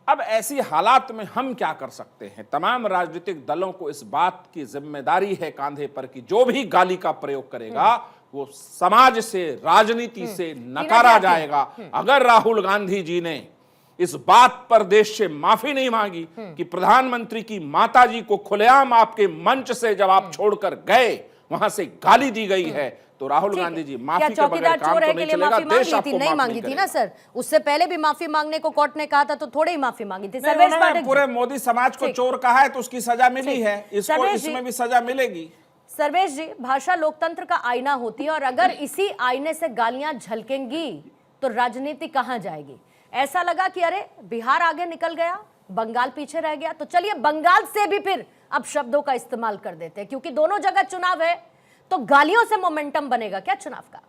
अब ऐसी हालात में हम क्या कर सकते हैं? तमाम राजनीतिक दलों को इस बात की जिम्मेदारी है कांधे पर कि जो भी गाली का प्रयोग करेगा वो समाज से, राजनीति से नकारा जाएगा। अगर राहुल गांधी जी ने इस बात पर देश से माफी नहीं मांगी कि प्रधानमंत्री की माताजी को खुलेआम आपके मंच से जब आप छोड़कर गए वहां से गाली दी गई है, तो राहुल गांधी जी माफी के बगैर काम तो नहीं चलेगा। देश आपको नहीं मांगी थी ना सर, उससे पहले भी माफी मांगने को कोर्ट ने कहा था, तो थोड़ी ही माफी मांगी थी। सर्वेश पाठक, पूरे मोदी समाज को चोर कहा है तो उसकी सजा मिली है, इसको इसमें भी सजा मिलेगी। सर्वेश जी, भाषा लोकतंत्र का आईना होती है और अगर इसी आईने से गालियां झलकेंगी तो राजनीति कहां जाएगी? ऐसा लगा कि अरे बिहार आगे निकल गया, बंगाल पीछे रह गया, तो चलिए बंगाल से भी फिर अब शब्दों का इस्तेमाल कर देते हैं, क्योंकि दोनों जगह चुनाव है, तो गालियों से मोमेंटम बनेगा क्या चुनाव का?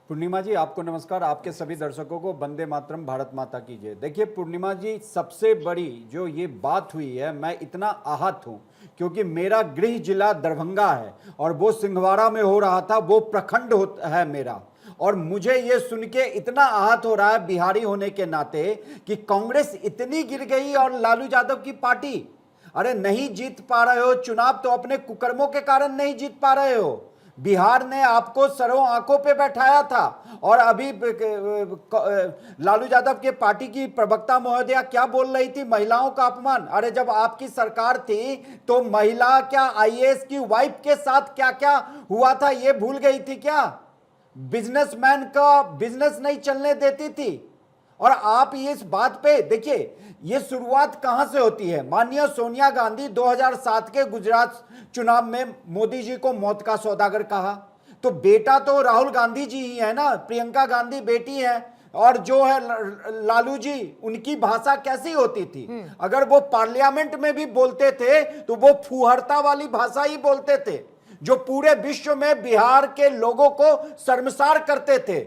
पूर्णिमा जी आपको नमस्कार, आपके सभी दर्शकों को वंदे मातरम, भारत माता की जय। देखिए पूर्णिमा जी, सबसे बड़ी जो ये बात हुई है, मैं इतना आहत हूं क्योंकि मेरा गृह जिला दरभंगा है और वो सिंहवाड़ा में हो रहा था, वो प्रखंड है मेरा, और मुझे ये सुन के इतना आहत हो रहा है बिहारी होने के नाते कि कांग्रेस इतनी गिर गई और लालू यादव की पार्टी, अरे नहीं जीत पा रहे हो चुनाव तो अपने कुकर्मों के कारण नहीं जीत पा रहे हो। बिहार ने आपको सरों आंखों पे बैठाया था और अभी लालू यादव के पार्टी की प्रवक्ता महोदया क्या बोल रही थी? महिलाओं का अपमान। अरे जब आपकी सरकार थी तो महिला क्या आईएएस की वाइफ के साथ क्या क्या हुआ था ये भूल गई थी क्या? बिजनेसमैन का बिजनेस नहीं चलने देती थी। और आप ये इस बात पे देखिए, ये शुरुआत कहां से होती है? माननीय सोनिया गांधी 2007 के गुजरात चुनाव में मोदी जी को मौत का सौदागर कहा, तो बेटा तो राहुल गांधी जी ही है ना, प्रियंका गांधी बेटी है, और जो है लालू जी, उनकी भाषा कैसी होती थी? अगर वो पार्लियामेंट में भी बोलते थे तो वो फुहरता वाली भाषा ही बोलते थे, जो पूरे विश्व में बिहार के लोगों को शर्मसार करते थे।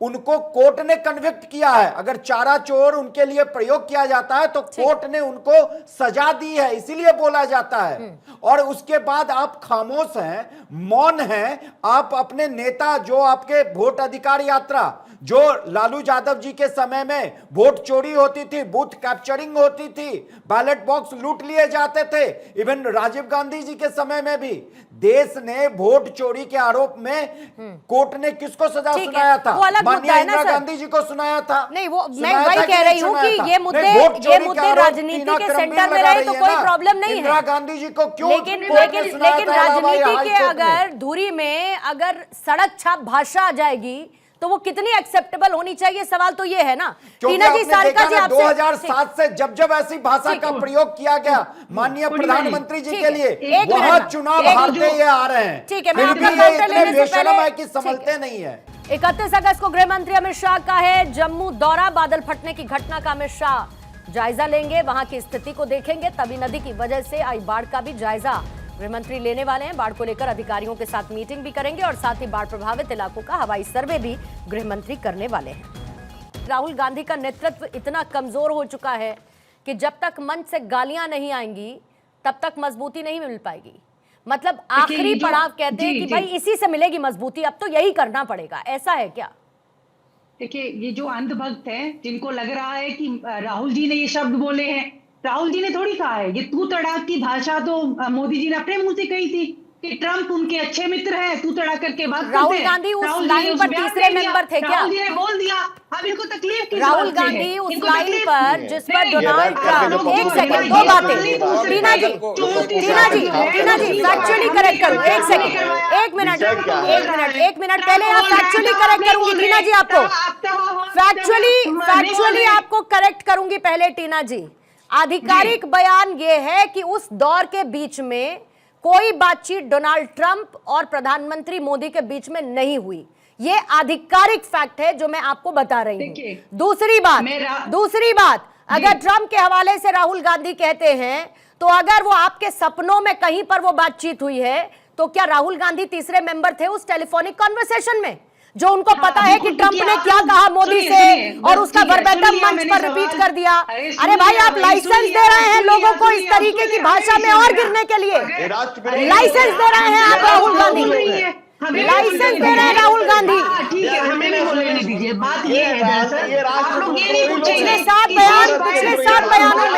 उनको कोर्ट ने कन्विक्ट किया है, अगर चारा चोर उनके लिए प्रयोग किया जाता है तो कोर्ट ने उनको सजा दी है, इसीलिए बोला जाता है। और उसके बाद आप खामोश हैं, मौन हैं। आप अपने नेता, जो आपके वोट अधिकार यात्रा, जो लालू यादव जी के समय में वोट चोरी होती थी, बूथ कैप्चरिंग होती थी, बैलेट बॉक्स लूट लिए जाते थे, इवन राजीव गांधी जी के समय में भी देश ने वोट चोरी के आरोप में कोर्ट ने किसको सजा सुनाया था? माननीय इंदिरा गांधी जी को सुनाया था। नहीं, वो मैं वही कह रही हूँ कि ये मुद्दे राजनीति के सेंटर में रहे तो कोई प्रॉब्लम नहीं है। इंदिरा गांधी जी को क्यों? लेकिन राजनीति के अगर धुरी में अगर सड़क छाप भाषा आ जाएगी तो वो कितनी एक्सेप्टेबल होनी चाहिए? सवाल तो ये है ना। टीना जी, सारिका जी, आपसे 2007 से जब जब ऐसी भाषा का प्रयोग किया गया माननीय प्रधानमंत्री जी के लिए, वहां चुनाव हारते ये आ रहे हैं। ठीक है, फिर भी ये इतने बेशर्म है कि संभलते नहीं है। 31 अगस्त को गृह मंत्री अमित शाह का है जम्मू दौरा। बादल फटने की घटना का अमित शाह जायजा लेंगे, वहां की स्थिति को देखेंगे। तभी नदी की वजह से आई बाढ़ का भी जायजा गृह मंत्री लेने वाले हैं। बाढ़ को लेकर अधिकारियों के साथ मीटिंग भी करेंगे और साथ ही बाढ़ प्रभावित इलाकों का हवाई सर्वे भी गृह मंत्री करने वाले हैं। राहुल गांधी का नेतृत्व इतना कमजोर हो चुका है कि जब तक मंच से गालियां नहीं आएंगी तब तक मजबूती नहीं मिल पाएगी। मतलब आखिरी पड़ाव कहते हैं कि भाई इसी से मिलेगी मजबूती, अब तो यही करना पड़ेगा। ऐसा है क्या? देखिए, ये जो अंधभक्त हैं, जिनको लग रहा है कि राहुल जी ने ये शब्द बोले हैं, राहुल जी ने थोड़ी कहा है। ये तू तड़ाक की भाषा तो मोदी जी ने अपने मुंह से कही थी कि ट्रंप उनके अच्छे मित्र हैं, तू तड़ाक करके बात करते हैं। राहुल गांधी उस लाइन पर तीसरे मेंबर थे क्या? राहुल जी ने बोल दिया, अब इनको तकलीफ किस राहुल गांधी उस लाइन पर जिस पर डोनाल्ड ट्रंप, एक सेकंड, दो बातें। टीना जी फैक्चुअली करेक्ट करूं, एक सेकंड, एक मिनट पहले आप फैक्चुअली करेक्ट करूंगी टीना जी, आपको फैक्चुअली आपको करेक्ट करूंगी पहले टीना जी। आधिकारिक बयान यह है कि उस दौर के बीच में कोई बातचीत डोनाल्ड ट्रंप और प्रधानमंत्री मोदी के बीच में नहीं हुई। यह आधिकारिक फैक्ट है जो मैं आपको बता रही हूं। दूसरी बात, अगर ट्रंप के हवाले से राहुल गांधी कहते हैं तो अगर वो आपके सपनों में कहीं पर वो बातचीत हुई है तो क्या राहुल गांधी तीसरे मेंबर थे उस टेलीफोनिक कॉन्वर्सेशन में? जो उनको पता है कि ट्रंप ने क्या कहा मोदी से और उसका वर्बेटम मंच पर रिपीट कर दिया। अरे भाई, आप लाइसेंस दे रहे हैं लोगों को इस तरीके की भाषा में और गिरने के लिए, लाइसेंस दे रहे हैं आप राहुल गांधी, लाइसेंस दे रहे हैं राहुल गांधी। ठीक है, हमें भी बोलने दीजिए। बात ये है दरअसल, आप लोग ये नहीं पूछेंगे। पिछले 7 बयानों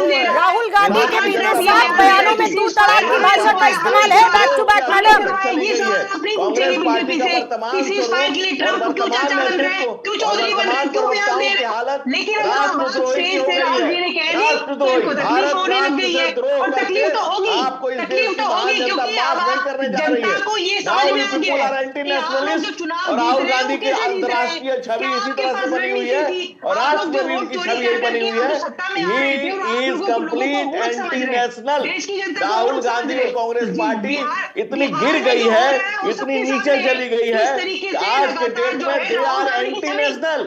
में राहुल गांधी के पिछले 7 बयानों में तू तड़ाक की भाषा का इस्तेमाल है बैक टू बैक। मैडम, ये सवाल आप नहीं पूछेंगे बीजेपी से, किसी फाइल के लिए ट्रंप क्यों चर्चा बन रहा है, क्यों चौधरी बन रहे हैं, क्यों बयान दे रहे हैं। लेकिन अगर बात स्टेज से राहुल जी ने कह दी तो इनको तकलीफ होने लग गई है, और तकलीफ तो होगी, क्योंकि अब जनता को ये समझ में आ गया है कि आप लोग जो चुनाव और राहुल गांधी की अंतर्राष्ट्रीय छवि इसी तरह से बनी हुई है और राष्ट्रवीर की छवि यही बनी हुई है। He is complete anti national. Rahul Gandhi और कांग्रेस पार्टी इतनी गिर गई है, इतनी नीचे चली गई है कि आज के डेट में दे आर एंटी नेशनल।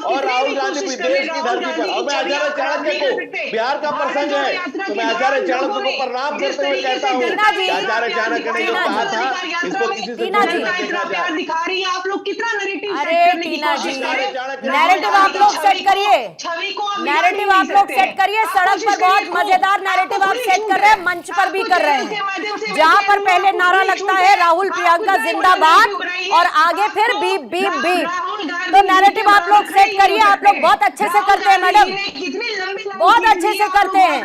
और राहुल गांधी भी देश की धरती पर, और मैं आचार्य चाणक्य को, बिहार का प्रसंग है तो मैं आचार्य चाणक्य को प्रणाम करते हुए कहता हूँ कि आचार्य चाणक्य ने जो कहा था इसको किसी से इतना प्यार दिखा रही है। आप लोग कितना नैरेटिव अरे टीना जी, नैरेटिव आप लोग सेट करिए, नैरेटिव आप लोग सेट करिए। सड़क पर बहुत मजेदार नैरेटिव आप सेट कर रहे हैं, मंच पर भी कर रहे हैं, जहां पर पहले नारा लगता है राहुल प्रियंका जिंदाबाद और आगे फिर बीप बीप बीप। तो नैरेटिव आप लोग सेट करिए, आप लोग बहुत अच्छे से करते हैं मैडम, बहुत अच्छे से करते हैं।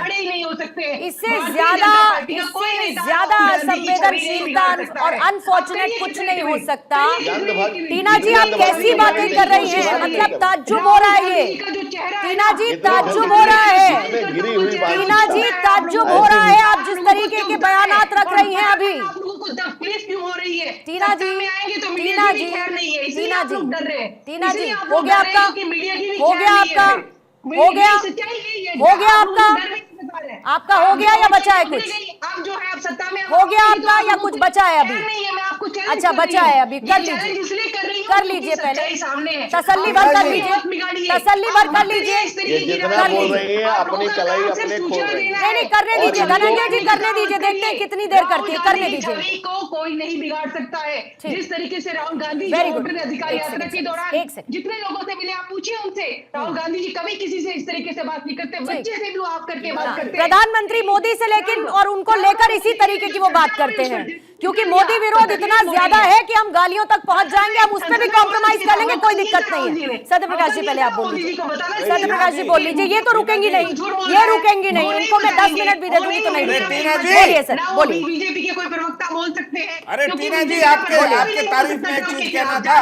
इससे ज्यादा संवेदनशीलता और अनफॉर्चुनेट कुछ नहीं हो सकता। टीना जी, आप कैसी बातें कर रही हैं, मतलब ताज्जुब हो रहा है ये। टीना जी, ताज्जुब हो रहा है, टीना जी ताज्जुब हो रहा है आप जिस तरीके के बयानात रख रही हैं अभी। टीना जी, टीना जी, टीना जी, टीना जी, हो गया आपका, हो गया आपका, हो गया, हो गया आपका हो गया या बचा है कुछ? आप जो है आप सत्ता में हो गया आपका या कुछ बचा है अभी? अच्छा, बचा है अभी, कर लीजिए, कर लीजिए, पहले तसल्ली भर कर लीजिए, तसल्ली भर कर लीजिए, जितना बोल रही है अपनी कलाई अपने खोल रही है। नहीं, करने दीजिए धनंजय जी, करने दीजिए, देखते हैं कितनी देर करती है, करने दीजिए। छवि को कोई नहीं बिगाड़ सकता है। जिस तरीके से राहुल गांधी अधिकार यात्रा के दौरान जितने लोगों से मिले, आप पूछिए उनसे, राहुल गांधी जी कभी किसी से इस तरीके से बात नहीं करते, बच्चे से भी वो आप करके बात करते हैं। प्रधानमंत्री मोदी से लेकिन और उनको लेकर इसी तरीके की वो बात करते हैं, क्योंकि मोदी विरोध इतना ज्यादा है कि हम गालियों तक पहुंच जाएंगे, हम उसमें भी कॉम्प्रोमाइज कर लेंगे, कोई दिक्कत नहीं है। सत्य प्रकाश जी, पहले आप बोल लीजिए, सत्य प्रकाश जी बोल लीजिए, ये तो रुकेंगी नहीं, ये रुकेंगी नहीं, इनको मैं 10 मिनट भी दे दूंगी तो नहीं रुकेंगी। बोलिए सर, बोलिए। बीजेपी के कोई प्रवक्ता बोल सकते हैं। अरे टीना जी, आपके तारीफ में एक चीज कहना था।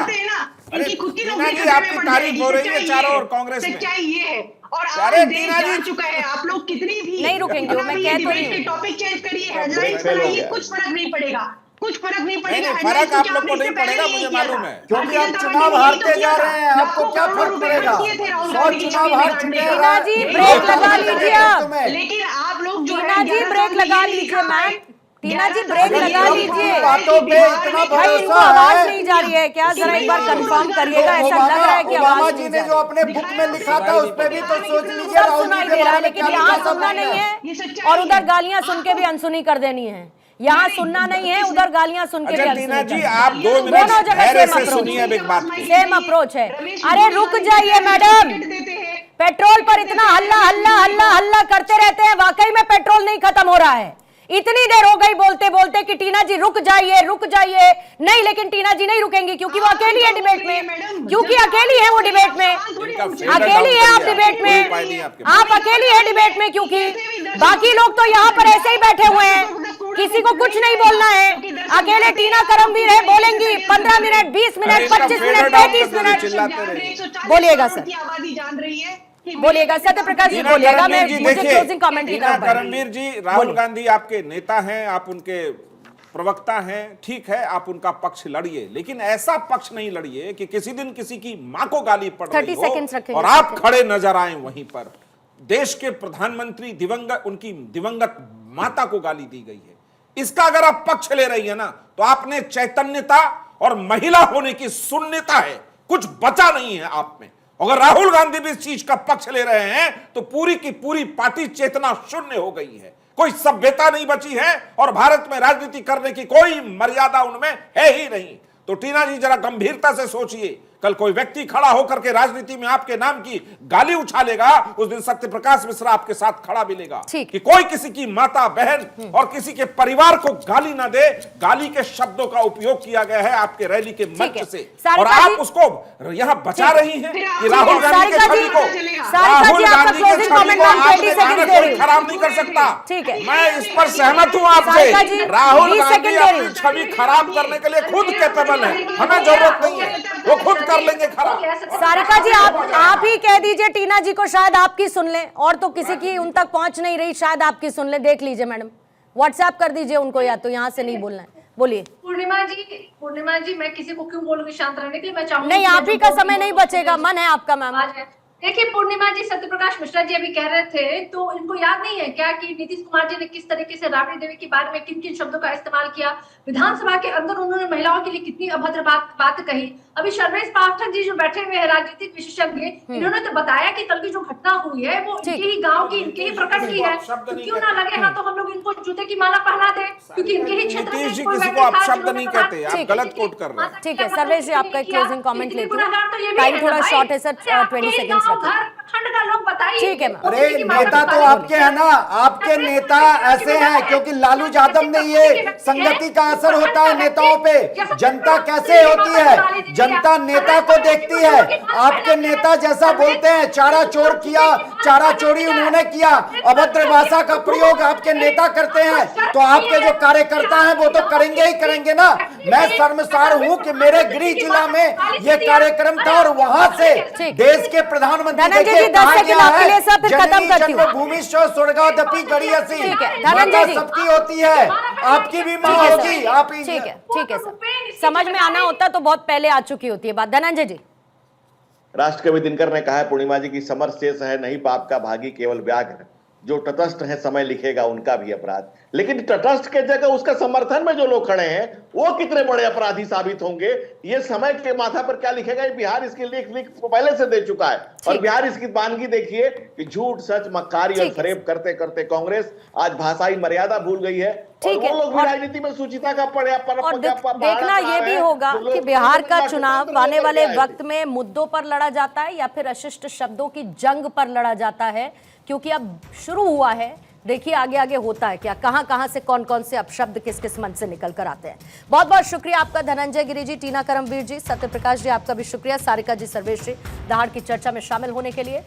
अरे टीना जी, आपकी तारीफ हो रही है चारों ओर कांग्रेस में। सच्चाई ये है, और आज देश जान चुका है, आप लोग कितनी भी नहीं रुकेंगे, मैं कह तो रही हूं। टॉपिक चेंज करिए, हेडलाइंस बनाइए, कुछ फर्क नहीं पड़ेगा, कुछ फर्क नहीं पड़ेगा। फर्क आप लोग को नहीं पड़ेगा, मुझे मालूम है, क्योंकि आप चुनाव हारते जा रहे हैं, आपको क्या फर्क पड़ेगा? और चुनाव हार चुके हैं। टीना जी, ब्रेक लगा लीजिए आप, लेकिन आप लोग जो टीना जी ब्रेक लगा लीजिए मैम, टीना जी ब्रेक लगा लीजिए। बातों पे इतना भाई, इनको आवाज नहीं जा रही है क्या? जरा एक बार कंफर्म करिएगा, ऐसा लग रहा है कि ओबामा आवाज जी नहीं ने जा जो अपने बुक में लिखा था उस पे भी तो सोच लीजिए। सब सुनाई दे रहा है, लेकिन यहाँ सुनना नहीं है और उधर गालियां सुन के भी अनसुनी कर देनी है। यहाँ सुनना नहीं है, उधर गालियां सुन के भी अनसुनी टीना जी, करनी है। आप 2 मिनट धैर्य से सुनिए अब एक बात। सेम अप्रोच है। अरे रुक जाइए मैडम, पेट्रोल पर इतना हल्ला हल्ला हल्ला हल्ला करते रहते हैं, वाकई में पेट्रोल नहीं खत्म हो रहा है। इतनी देर हो गई बोलते बोलते कि टीना जी रुक जाइए, रुक जाइए। नहीं, लेकिन टीना जी नहीं रुकेंगी, क्योंकि वो अकेली है डिबेट में, क्योंकि अकेली है वो डिबेट में, अकेली है आप डिबेट में, आप अकेली है डिबेट में, क्योंकि बाकी लोग तो यहाँ पर ऐसे ही बैठे हुए हैं, किसी को कुछ नहीं बोलना है। अकेले टीना करमवीर है, बोलेंगी 15 मिनट, 20 मिनट, 25 मिनट, 35 मिनट। बोलिएगा सर, जान रही है, बोलिएगा सत्य प्रकाश जी, बोलिएगा। मैं मुझे क्लोजिंग कमेंट की तरफ करमवीर जी, राहुल गांधी आपके नेता हैं, आप उनके प्रवक्ता हैं, ठीक है, आप उनका पक्ष लड़िए, लेकिन ऐसा पक्ष नहीं लड़िए कि किसी दिन किसी की मां को गाली पड़ रही हो और आप खड़े नजर आए वहीं पर। देश के प्रधानमंत्री दिवंगत, उनकी दिवंगत माता को गाली दी गई है, इसका अगर आप पक्ष ले रही है ना, तो आपने चैतन्यता और महिला होने की शून्यता है, कुछ बचा नहीं है आप में। अगर राहुल गांधी भी इस चीज का पक्ष ले रहे हैं तो पूरी की पूरी पार्टी चेतना शून्य हो गई है, कोई सभ्यता नहीं बची है और भारत में राजनीति करने की कोई मर्यादा उनमें है ही नहीं। तो टीना जी जरा गंभीरता से सोचिए, कल कोई व्यक्ति खड़ा होकर के राजनीति में आपके नाम की गाली उछालेगा, उस दिन सत्यप्रकाश मिश्रा आपके साथ खड़ा मिलेगा कि कोई किसी की माता बहन और किसी के परिवार को गाली ना दे। गाली के शब्दों का उपयोग किया गया है आपके रैली के मंच से, और आप उसको यहाँ बचा रही हैं कि राहुल गांधी के छवि को कोई खराब नहीं कर सकता। मैं इस पर सहमत हूँ आपसे। राहुल गांधी अपनी छवि खराब करने के लिए खुद कैपेबल है, हमें जरूरत नहीं है, वो खुद कर लेंगे खराब। सारिका जी आप ही कह दीजिए टीना जी को, शायद आपकी सुन लें, और तो किसी की उन तक पहुंच नहीं रही, शायद आपकी सुन ले। देख लीजिए मैडम, व्हाट्सएप कर दीजिए उनको, या तो यहाँ से नहीं बोलना है। बोलिए। पूर्णिमा जी मैं किसी को क्यों बोलूंगी शांत रहने के लिए, मैं चाहूंगी नहीं, आप ही का समय नहीं बचेगा, मन है आपका मैम। देखिए पूर्णिमा जी, सत्यप्रकाश मिश्रा जी अभी कह रहे थे, तो इनको याद नहीं है क्या कि नीतीश कुमार जी ने किस तरीके से राबड़ी देवी के बारे में किन किन शब्दों का इस्तेमाल किया, विधानसभा के अंदर उन्होंने महिलाओं के लिए कितनी अभद्र बात कही। अभी शर्मेश पाठक जी जो बैठे हुए हैं राजनीतिक विशेषज्ञ, इन्होंने तो बताया कि कल की जो घटना हुई है वो इनके ही गाँव की, इनके ही प्रखंड की है, तो क्यों ना लगे ना तो हम लोग इनको जूते की माला पहना दे, क्योंकि इनके ही क्षेत्र में किसी को आप शब्द नहीं कहते, आप गलत कोट कर रहे हैं। ठीक है सर्वेश जी, आपका एक क्लोजिंग कमेंट लेती हूँ, टाइम थोड़ा शॉर्ट है सर, 20 सेकंड्स रखिए। ठीक है। अरे नेता तो आपके है ना, आपके नेता ऐसे हैं क्योंकि लालू यादव ने ये संगति का असर होता है नेताओं पे। जनता कैसे होती है, जनता नेता को देखती है। आपके नेता जैसा बोलते हैं, चारा चोर किया, चारा चोरी उन्होंने किया, अभद्र भाषा का प्रयोग आपके नेता करते हैं, तो आपके जो कार्यकर्ता हैं वो तो करेंगे ही करेंगे ना। मैं शर्मसार हूं कि मेरे गृह जिला में ये कार्यक्रम था और वहां से देश के प्रधानमंत्री भूमि स्वर्गादपि गरीयसी, सबकी होती है, आपकी भी मां होगी। आप ठीक है सर, समझ में आना होता तो बहुत पहले आ चुकी होती है बात। धनंजय जी। राष्ट्रकवि दिनकर ने कहा है पूर्णिमा जी की समर शेष है नहीं पाप का भागी केवल व्याघ्र, जो तटस्थ है समय लिखेगा उनका भी अपराध। लेकिन तटस्थ के जगह उसका समर्थन में जो लोग खड़े हैं वो कितने बड़े अपराधी साबित होंगे, ये समय के माथा पर क्या लिखेगा, बिहार इसकी लिख पहले से दे चुका है। और बिहार इसकी वानगी देखिए कि झूठ सच मक्कारी और फरेब करते करते कांग्रेस आज भाषाई मर्यादा भूल गई है, और वो लोग भी राजनीति में सुचिता का देखना ये भी होगा कि बिहार का चुनाव आने वाले वक्त में मुद्दों पर लड़ा जाता है या फिर अशिष्ट शब्दों की जंग पर लड़ा जाता है, क्योंकि अब शुरू हुआ है। देखिए आगे आगे होता है क्या, कहां से कौन कौन से अपशब्द किस किस मन से निकल कर आते हैं। बहुत बहुत शुक्रिया आपका धनंजय गिरी जी, टीना करमवीर जी, सत्यप्रकाश जी, आपका भी शुक्रिया, सारिका जी, सर्वेश जी, दहाड़ की चर्चा में शामिल होने के लिए।